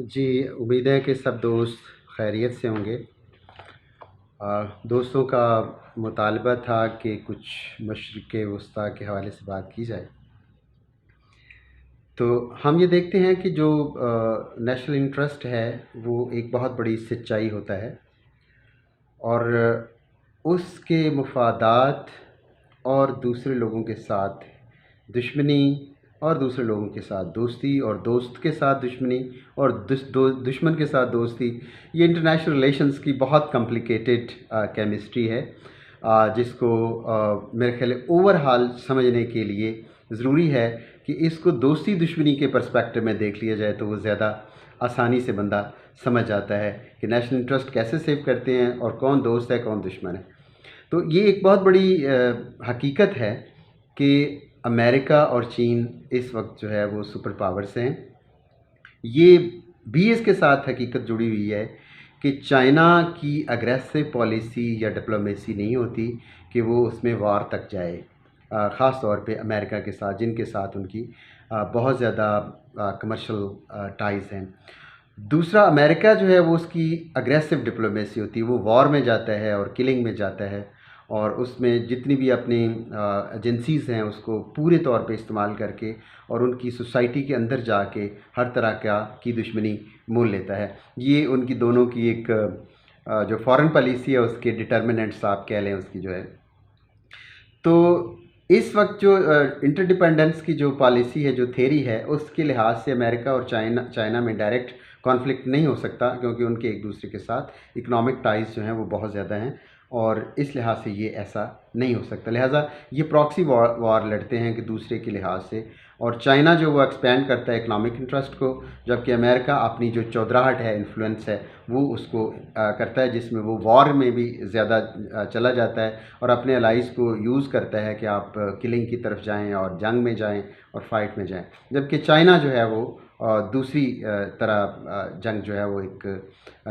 جی، امید ہے کہ سب دوست خیریت سے ہوں گے۔ دوستوں کا مطالبہ تھا کہ کچھ مشرق وسطیٰ کے حوالے سے بات کی جائے۔ تو ہم یہ دیکھتے ہیں کہ جو نیشنل انٹرسٹ ہے وہ ایک بہت بڑی سچائی ہوتا ہے، اور اس کے مفادات اور دوسرے لوگوں کے ساتھ دشمنی، اور دوسرے لوگوں کے ساتھ دوستی، اور دوست کے ساتھ دشمنی، اور دشمن کے ساتھ دوستی، یہ انٹرنیشنل ریلیشنز کی بہت کمپلیکیٹڈ کیمسٹری ہے، جس کو میرے خیال اوور ہال سمجھنے کے لیے ضروری ہے کہ اس کو دوستی دشمنی کے پرسپیکٹو میں دیکھ لیا جائے تو وہ زیادہ آسانی سے بندہ سمجھ جاتا ہے کہ نیشنل انٹرسٹ کیسے سیو کرتے ہیں اور کون دوست ہے کون دشمن ہے۔ تو یہ ایک بہت بڑی حقیقت ہے کہ امریکہ اور چین اس وقت جو ہے وہ سپر پاورز ہیں۔ یہ بھی اس کے ساتھ حقیقت جڑی ہوئی ہے کہ چائنا کی اگریسو پالیسی یا ڈپلومیسی نہیں ہوتی کہ وہ اس میں وار تک جائے، خاص طور پہ امریکہ کے ساتھ، جن کے ساتھ ان کی بہت زیادہ کمرشل ٹائز ہیں۔ دوسرا، امریکہ جو ہے وہ اس کی اگریسو ڈپلومیسی ہوتی ہے، وہ وار میں جاتا ہے اور کلنگ میں جاتا ہے، اور اس میں جتنی بھی اپنی ایجنسیز ہیں اس کو پورے طور پہ استعمال کر کے اور ان کی سوسائٹی کے اندر جا کے ہر طرح کی دشمنی مول لیتا ہے۔ یہ ان کی دونوں کی ایک جو فارن پالیسی ہے اس کے ڈٹرمننٹس آپ کہہ لیں اس کی جو ہے۔ تو اس وقت جو انٹر ڈیپینڈنس کی جو پالیسی ہے، جو تھیری ہے، اس کے لحاظ سے امریکہ اور چائنا میں ڈائریکٹ کانفلکٹ نہیں ہو سکتا، کیونکہ ان کے ایک دوسرے کے ساتھ اکنامک ٹائز جو ہیں وہ بہت زیادہ ہیں، اور اس لحاظ سے یہ ایسا نہیں ہو سکتا۔ لہٰذا یہ پراکسی وار لڑتے ہیں کہ دوسرے کے لحاظ سے، اور چائنا جو وہ ایکسپینڈ کرتا ہے اکنامک انٹرسٹ کو، جبکہ امریکہ اپنی جو چودراہٹ ہے، انفلوئنس ہے، وہ اس کو کرتا ہے، جس میں وہ وار میں بھی زیادہ چلا جاتا ہے اور اپنے الائز کو یوز کرتا ہے کہ آپ کلنگ کی طرف جائیں اور جنگ میں جائیں اور فائٹ میں جائیں، جبکہ چائنا جو ہے وہ دوسری طرح جنگ جو ہے وہ ایک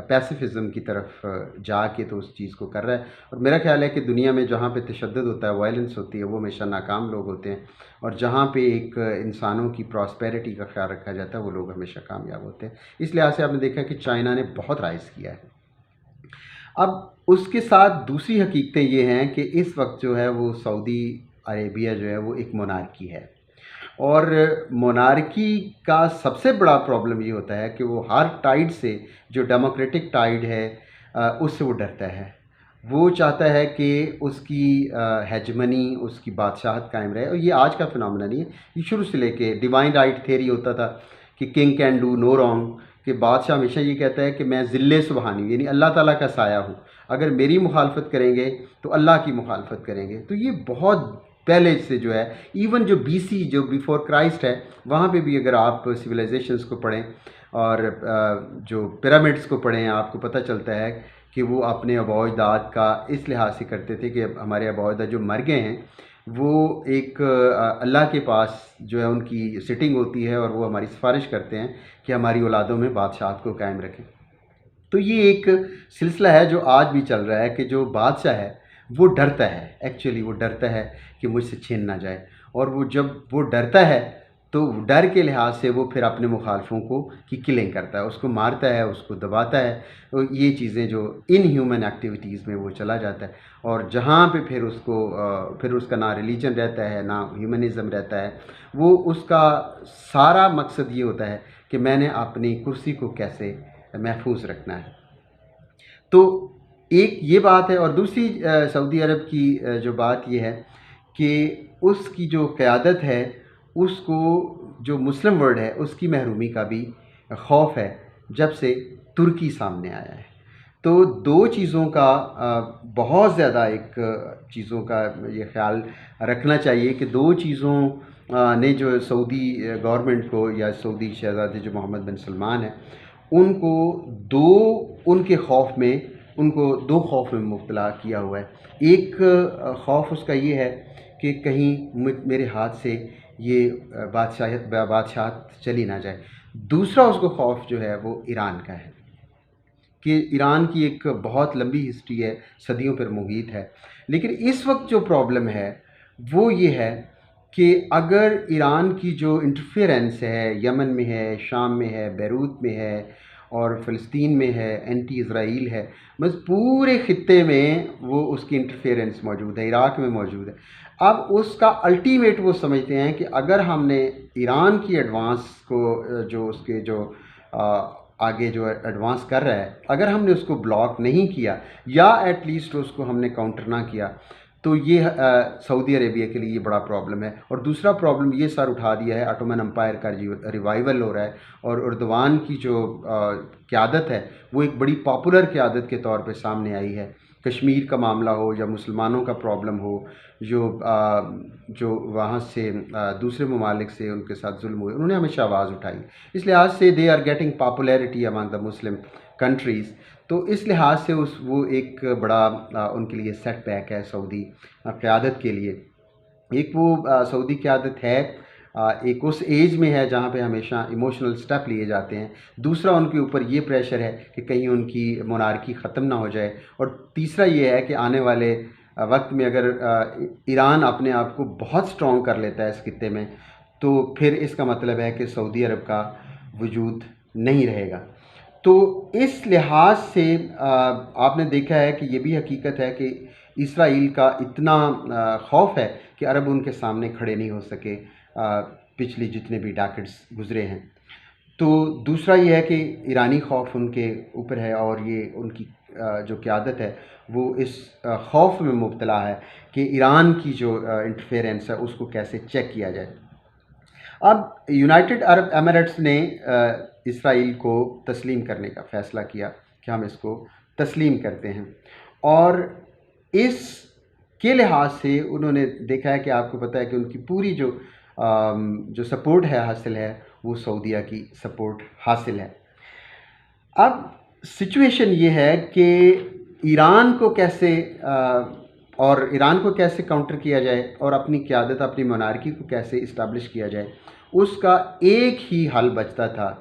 پیسفزم کی طرف جا کے تو اس چیز کو کر رہا ہے۔ اور میرا خیال ہے کہ دنیا میں جہاں پہ تشدد ہوتا ہے، وائلنس ہوتی ہے، وہ ہمیشہ ناکام لوگ ہوتے ہیں، اور جہاں پہ ایک انسانوں کی پراسپیرٹی کا خیال رکھا جاتا ہے وہ لوگ ہمیشہ کامیاب ہوتے ہیں۔ اس لحاظ سے آپ نے دیکھا کہ چائنا نے بہت رائز کیا ہے۔ اب اس کے ساتھ دوسری حقیقتیں یہ ہیں کہ اس وقت جو ہے وہ سعودی عربیہ جو ہے وہ ایک مونارکی ہے، اور مونارکی کا سب سے بڑا پرابلم یہ ہوتا ہے کہ وہ ہر ٹائڈ سے، جو ڈیموکریٹک ٹائڈ ہے، اس سے وہ ڈرتا ہے۔ وہ چاہتا ہے کہ اس کی ہیجمنی، اس کی بادشاہت قائم رہے، اور یہ آج کا فنامنا نہیں ہے، یہ شروع سے لے کے ڈیوائن رائٹ تھیری ہوتا تھا کہ king can do no wrong, کہ بادشاہ ہمیشہ یہ کہتا ہے کہ میں ذل سبحانی، یعنی اللہ تعالیٰ کا سایہ ہوں، اگر میری مخالفت کریں گے تو اللہ کی مخالفت کریں گے۔ تو یہ بہت پہلے سے جو ہے، ایون جو BC، جو بیفور کرائسٹ ہے، وہاں پہ بھی اگر آپ سویلائزیشنز کو پڑھیں اور جو پیرامڈس کو پڑھیں، آپ کو پتہ چلتا ہے کہ وہ اپنے آباء و اجداد کا اس لحاظ سے کرتے تھے کہ ہمارے آباء و اجداد جو مر گئے ہیں وہ ایک اللہ کے پاس جو ہے ان کی سٹنگ ہوتی ہے، اور وہ ہماری سفارش کرتے ہیں کہ ہماری اولادوں میں بادشاہت کو قائم رکھیں۔ تو یہ ایک سلسلہ ہے جو آج بھی چل رہا ہے کہ جو بادشاہ ہے وہ ڈرتا ہے، ایکچولی وہ ڈرتا ہے کہ مجھ سے چھین نہ جائے، اور وہ جب وہ ڈرتا ہے تو ڈر کے لحاظ سے وہ پھر اپنے مخالفوں کی کلنگ کرتا ہے، اس کو مارتا ہے، اس کو دباتا ہے، تو یہ چیزیں جو ان ہیومن ایکٹیویٹیز میں وہ چلا جاتا ہے، اور جہاں پہ پھر اس کا نہ ریلیجن رہتا ہے نہ ہیومنزم رہتا ہے، وہ اس کا سارا مقصد یہ ہوتا ہے کہ میں نے اپنی کرسی کو کیسے محفوظ رکھنا ہے۔ تو ایک یہ بات ہے، اور دوسری سعودی عرب کی جو بات یہ ہے کہ اس کی جو قیادت ہے اس کو جو مسلم ورلڈ ہے اس کی محرومی کا بھی خوف ہے، جب سے ترکی سامنے آیا ہے۔ تو دو چیزوں کا بہت زیادہ ایک چیزوں کا یہ خیال رکھنا چاہیے کہ دو چیزوں نے جو سعودی گورنمنٹ کو، یا سعودی شہزادے جو محمد بن سلمان ہیں، ان کو ان کے خوف میں، ان کو دو خوف میں مبتلا کیا ہوا ہے۔ ایک خوف اس کا یہ ہے کہ کہیں میرے ہاتھ سے یہ بادشاہت چلی نہ جائے۔ دوسرا اس کو خوف جو ہے وہ ایران کا ہے، کہ ایران کی ایک بہت لمبی ہسٹری ہے، صدیوں پر محیط ہے، لیکن اس وقت جو پرابلم ہے وہ یہ ہے کہ اگر ایران کی جو انٹرفیئرنس ہے یمن میں ہے، شام میں ہے، بیروت میں ہے اور فلسطین میں ہے، اینٹی اسرائیل ہے، بس پورے خطے میں وہ اس کی انٹرفیئرنس موجود ہے، عراق میں موجود ہے۔ اب اس کا الٹیمیٹ وہ سمجھتے ہیں کہ اگر ہم نے ایران کی ایڈوانس کو جو اس کے جو آگے جو ایڈوانس کر رہا ہے، اگر ہم نے اس کو بلاک نہیں کیا یا ایٹ لیسٹ اس کو ہم نے کاؤنٹر نہ کیا، تو یہ سعودی عربیہ کے لیے یہ بڑا پرابلم ہے۔ اور دوسرا پرابلم یہ سر اٹھا دیا ہے، آٹومن امپائر کا ریوائول ہو رہا ہے، اور اردوان کی جو قیادت ہے وہ ایک بڑی پاپولر قیادت کے طور پہ سامنے آئی ہے۔ کشمیر کا معاملہ ہو یا مسلمانوں کا پرابلم ہو، جو وہاں سے دوسرے ممالک سے ان کے ساتھ ظلم ہوئے، انہوں نے ہمیشہ آواز اٹھائی۔ اس لحاظ سے they are getting popularity among the Muslim countries. تو اس لحاظ سے وہ ایک بڑا ان کے لیے سیٹ بیک ہے سعودی قیادت کے لیے۔ ایک وہ سعودی قیادت ہے ایک اس ایج میں ہے جہاں پہ ہمیشہ ایموشنل سٹیپ لیے جاتے ہیں، دوسرا ان کے اوپر یہ پریشر ہے کہ کہیں ان کی مونارکی ختم نہ ہو جائے، اور تیسرا یہ ہے کہ آنے والے وقت میں اگر ایران اپنے آپ کو بہت سٹرونگ کر لیتا ہے اس خطے میں، تو پھر اس کا مطلب ہے کہ سعودی عرب کا وجود نہیں رہے گا۔ تو اس لحاظ سے آپ نے دیکھا ہے کہ یہ بھی حقیقت ہے کہ اسرائیل کا اتنا خوف ہے کہ عرب ان کے سامنے کھڑے نہیں ہو سکے پچھلی جتنے بھی ڈیکیڈز گزرے ہیں۔ تو دوسرا یہ ہے کہ ایرانی خوف ان کے اوپر ہے، اور یہ ان کی جو قیادت ہے وہ اس خوف میں مبتلا ہے کہ ایران کی جو انٹرفیئرنس ہے اس کو کیسے چیک کیا جائے۔ اب یونائٹڈ عرب ایمریٹس نے اسرائیل کو تسلیم کرنے کا فیصلہ کیا کہ ہم اس کو تسلیم کرتے ہیں، اور اس کے لحاظ سے انہوں نے دیکھا ہے کہ آپ کو پتہ ہے کہ ان کی پوری جو سپورٹ ہے حاصل ہے وہ سعودیہ کی سپورٹ حاصل ہے۔ اب سچویشن یہ ہے کہ ایران کو کیسے کاؤنٹر کیا جائے اور اپنی قیادت، اپنی مونارکی کو کیسے اسٹیبلش کیا جائے، اس کا ایک ہی حل بچتا تھا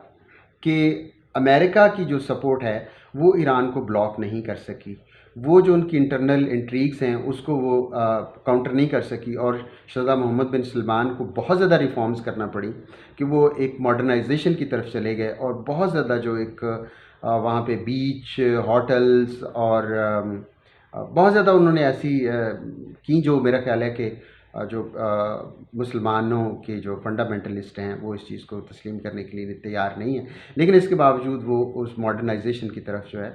کہ امریکہ کی جو سپورٹ ہے وہ ایران کو بلاک نہیں کر سکی، وہ جو ان کی انٹرنل انٹریگز ہیں اس کو وہ کاؤنٹر نہیں کر سکی، اور شہزادہ محمد بن سلمان کو بہت زیادہ ریفارمز کرنا پڑی کہ وہ ایک ماڈرنائزیشن کی طرف چلے گئے، اور بہت زیادہ جو ایک وہاں پہ بیچ ہوٹلز اور بہت زیادہ انہوں نے ایسی کی جو میرا خیال ہے کہ جو مسلمانوں کے جو فنڈامنٹلسٹ ہیں وہ اس چیز کو تسلیم کرنے کے لیے تیار نہیں ہیں، لیکن اس کے باوجود وہ اس ماڈرنائزیشن کی طرف جو ہے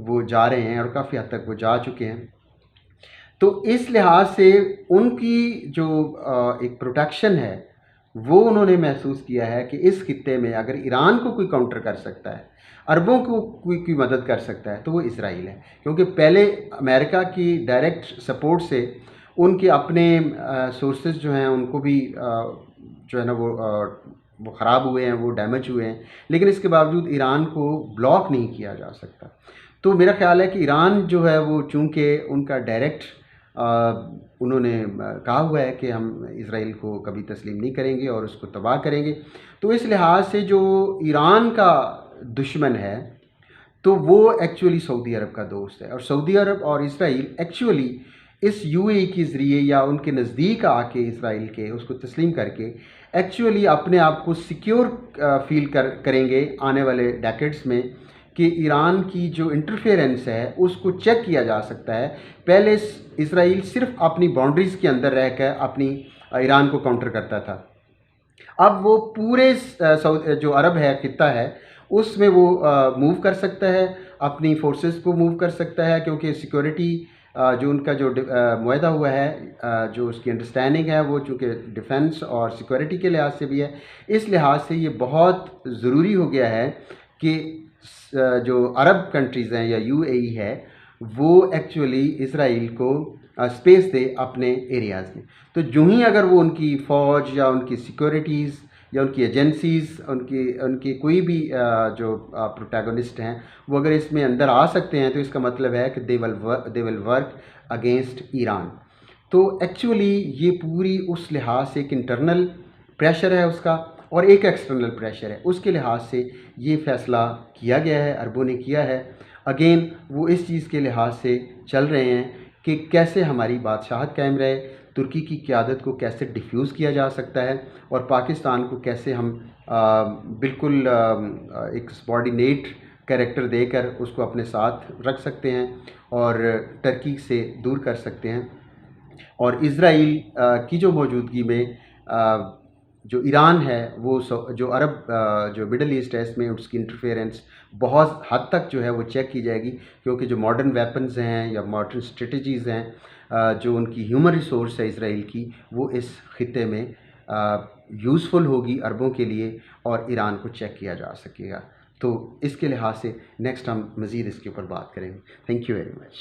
وہ جا رہے ہیں، اور کافی حد تک وہ جا چکے ہیں۔ تو اس لحاظ سے ان کی جو ایک پروٹیکشن ہے وہ انہوں نے محسوس کیا ہے کہ اس خطے میں اگر ایران کو کوئی کاؤنٹر کر سکتا ہے، عربوں کو کوئی مدد کر سکتا ہے، تو وہ اسرائیل ہے، کیونکہ پہلے امریکہ کی ڈائریکٹ سپورٹ سے ان کے اپنے سورسز جو ہیں ان کو بھی جو ہے نا وہ خراب ہوئے ہیں، وہ ڈیمیج ہوئے ہیں، لیکن اس کے باوجود ایران کو بلاک نہیں کیا جا سکتا۔ تو میرا خیال ہے کہ ایران جو ہے وہ چونکہ ان کا ڈائریکٹ انہوں نے کہا ہوا ہے کہ ہم اسرائیل کو کبھی تسلیم نہیں کریں گے اور اس کو تباہ کریں گے، تو اس لحاظ سے جو ایران کا دشمن ہے تو وہ ایکچولی سعودی عرب کا دوست ہے، اور سعودی عرب اور اسرائیل ایکچولی اس یو اے کے ذریعے یا ان کے نزدیک آ کے اسرائیل کے اس کو تسلیم کر کے ایکچولی اپنے آپ کو سیکیور فیل کریں گے آنے والے ڈیکیڈز میں، کہ ایران کی جو انٹرفیئرنس ہے اس کو چیک کیا جا سکتا ہے۔ پہلے اسرائیل صرف اپنی باؤنڈریز کے اندر رہ کر اپنی ایران کو کاؤنٹر کرتا تھا، اب وہ پورے جو عرب ہے خطہ ہے اس میں وہ موو کر سکتا ہے، اپنی فورسز کو موو کر سکتا ہے، کیونکہ سیکورٹی جو ان کا جو معاہدہ ہوا ہے، جو اس کی انڈرسٹینڈنگ ہے وہ چونکہ ڈیفنس اور سیکورٹی کے لحاظ سے بھی ہے، اس لحاظ سے یہ بہت ضروری ہو گیا ہے کہ جو عرب کنٹریز ہیں یا یو اے ای ہے وہ ایکچولی اسرائیل کو اسپیس دے اپنے ایریاز میں۔ تو جو ہی اگر وہ ان کی فوج یا ان کی سیکورٹیز یا ان کی ایجنسیز، ان کی کوئی بھی جو پروٹیگونسٹ ہیں وہ اگر اس میں اندر آ سکتے ہیں، تو اس کا مطلب ہے کہ دے ول ورک اگینسٹ ایران۔ تو ایکچولی یہ پوری اس لحاظ سے ایک انٹرنل پریشر ہے اس کا، اور ایک ایکسٹرنل پریشر ہے، اس کے لحاظ سے یہ فیصلہ کیا گیا ہے، عربوں نے کیا ہے۔ اگین وہ اس چیز کے لحاظ سے چل رہے ہیں کہ کیسے ہماری بادشاہت قائم رہے، ترکی کی قیادت کو کیسے ڈیفیوز کیا جا سکتا ہے اور پاکستان کو کیسے ہم بالکل ایک سبارڈینیٹ کریکٹر دے کر اس کو اپنے ساتھ رکھ سکتے ہیں اور ترکی سے دور کر سکتے ہیں، اور اسرائیل کی جو موجودگی میں جو ایران ہے وہ جو عرب جو مڈل ایسٹ ہے اس میں اس کی انٹرفیئرنس بہت حد تک جو ہے وہ چیک کی جائے گی، کیونکہ جو ماڈرن ویپنز ہیں یا ماڈرن اسٹریٹجیز ہیں، جو ان کی ہیومن ریسورس ہے اسرائیل کی، وہ اس خطے میں یوزفل ہوگی عربوں کے لیے اور ایران کو چیک کیا جا سکے گا۔ تو اس کے لحاظ سے نیکسٹ ہم مزید اس کے اوپر بات کریں گے۔ Thank you very much.